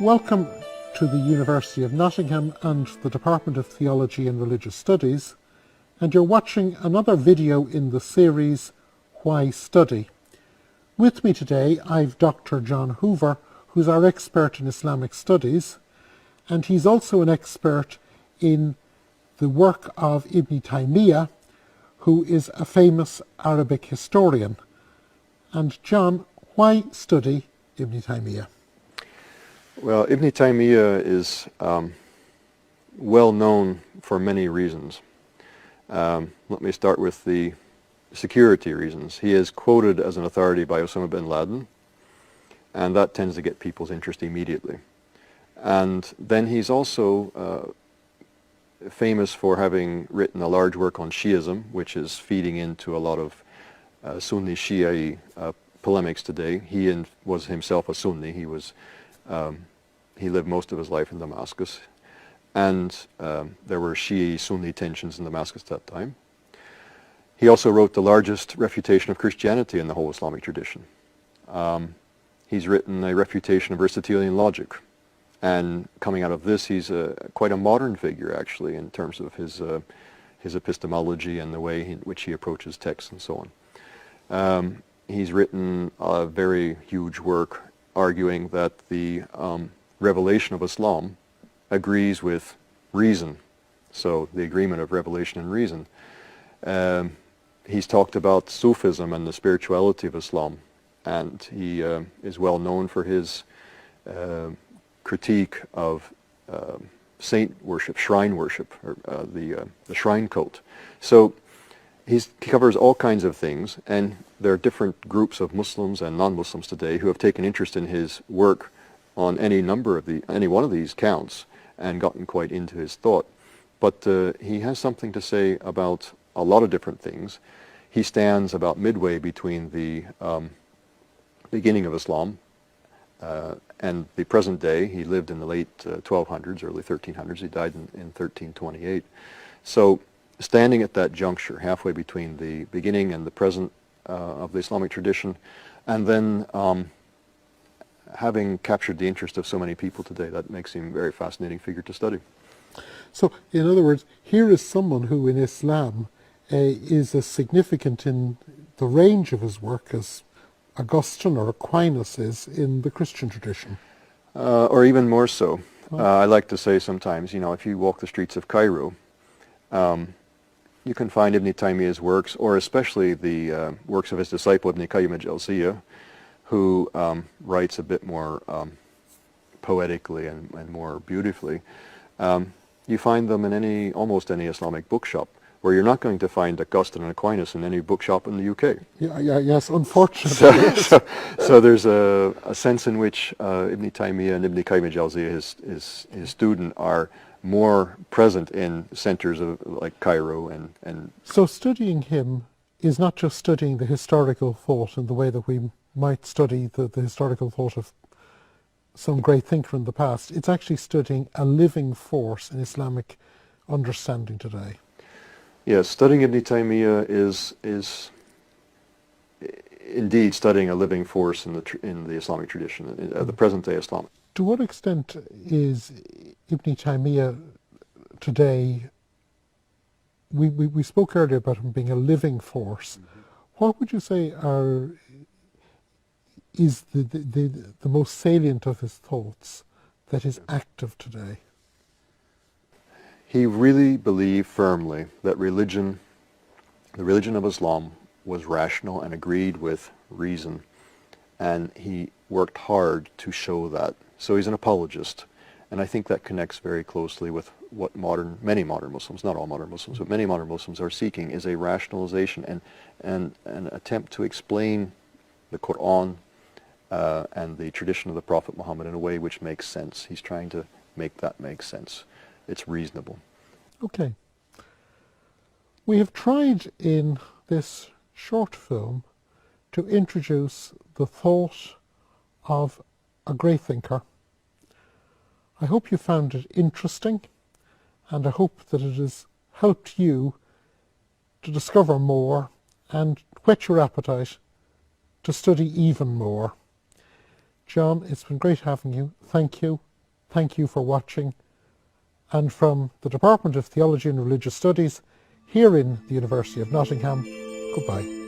Welcome to the University of Nottingham and the Department of Theology and Religious Studies, and you're watching another video in the series Why Study? With me today I've Dr. John Hoover, who's our expert in Islamic studies, and he's also an expert in the work of Ibn Taymiyyah, who is a famous Arabic historian. And John, why study Ibn Taymiyyah? Well, Ibn Taymiyyah is well known for many reasons. Let me start with the security reasons. He is quoted as an authority by Osama bin Laden, and that tends to get people's interest immediately. And then he's also famous for having written a large work on Shiism, which is feeding into a lot of Sunni Shia polemics today. He was himself a Sunni. He lived most of his life in Damascus, and there were Shia-Sunni tensions in Damascus at that time. He also wrote the largest refutation of Christianity in the whole Islamic tradition. He's written a refutation of Aristotelian logic, and coming out of this, he's quite a modern figure, actually, in terms of his epistemology and the way in which he approaches texts and so on. He's written a very huge work arguing that the revelation of Islam agrees with reason, so the agreement of revelation and reason. He's talked about Sufism and the spirituality of Islam, and he is well known for his critique of saint worship, shrine worship, or the shrine cult. So he covers all kinds of things, and there are different groups of Muslims and non-Muslims today who have taken interest in his work on any one of these counts and gotten quite into his thought. But he has something to say about a lot of different things. He stands about midway between the beginning of Islam and the present day. He lived in the late 1200s, early 1300s. He died in 1328. So standing at that juncture, halfway between the beginning and the present of the Islamic tradition, and then having captured the interest of so many people today, that makes him a very fascinating figure to study. So, in other words, here is someone who in Islam is as significant in the range of his work as Augustine or Aquinas is in the Christian tradition. Or even more so. I like to say sometimes, if you walk the streets of Cairo, you can find Ibn Taymiyyah's works, or especially the works of his disciple Ibn Qayyim al-Jawziyya, who writes a bit more poetically and more beautifully. You find them in almost any Islamic bookshop, where you're not going to find Augustine and Aquinas in any bookshop in the UK. Yes, unfortunately. So there's a sense in which Ibn Taymiyyah and Ibn Qayyim al-Jawziyya, his student, are more present in centers of like Cairo and. So studying him is not just studying the historical thought in the way that we might study the historical thought of some great thinker in the past. It's actually studying a living force in Islamic understanding today. Yes, studying Ibn Taymiyyah is indeed studying a living force in the Islamic tradition, the present day Islam. To what extent is Ibn Taymiyyah today? We spoke earlier about him being a living force. Mm-hmm. What would you say is the most salient of his thoughts that is active today? He really believed firmly that the religion of Islam was rational and agreed with reason, and he worked hard to show that. So he's an apologist, and I think that connects very closely with what many modern Muslims, not all modern Muslims, but many modern Muslims are seeking, is a rationalization and an attempt to explain the Quran and the tradition of the Prophet Muhammad in a way which makes sense. He's trying to make that make sense. It's reasonable. Okay. We have tried in this short film to introduce the thought of a great thinker. I hope you found it interesting, and I hope that it has helped you to discover more and whet your appetite to study even more. John, it's been great having you. Thank you, thank you for watching, and from the Department of Theology and Religious Studies here in the University of Nottingham, goodbye.